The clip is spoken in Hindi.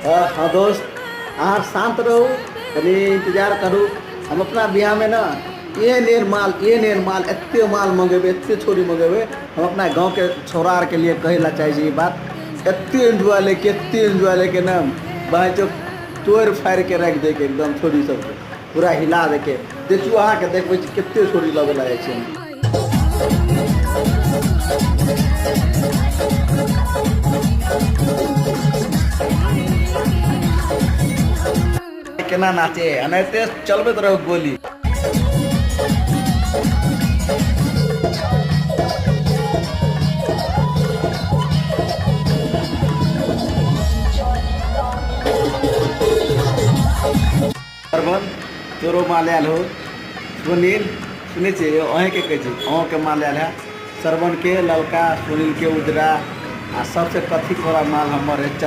हाँ दोस्त, आप शांत रहो, कभी इंतजार करो। हम अपना बिहार में ना ये माल एत्ते माल मंगेबे, एत्ते छोरी मंगेबे। हम अपना गांव के छोरा आर के लिए कहेला चाहे छी ई बात। एत्ते एंजॉय लेके ना भाई जो तोड़ फाड़ के रख दे के एकदम छोरी सबके पूरा हिला दे के। देखियो अहाँ के देखबै केत्ते छोरी लगे लागे छै। केना नाचे एनाहिते चलबैत रहो गोली। सरवन तोरो माल आयल हो, सुनील सुनै छी अहें के कहै छी, अहों के माल आयल है। सरवन के ललका, सुनील के उजरा, आ सबसे कथी थोड़ा माल हमर है।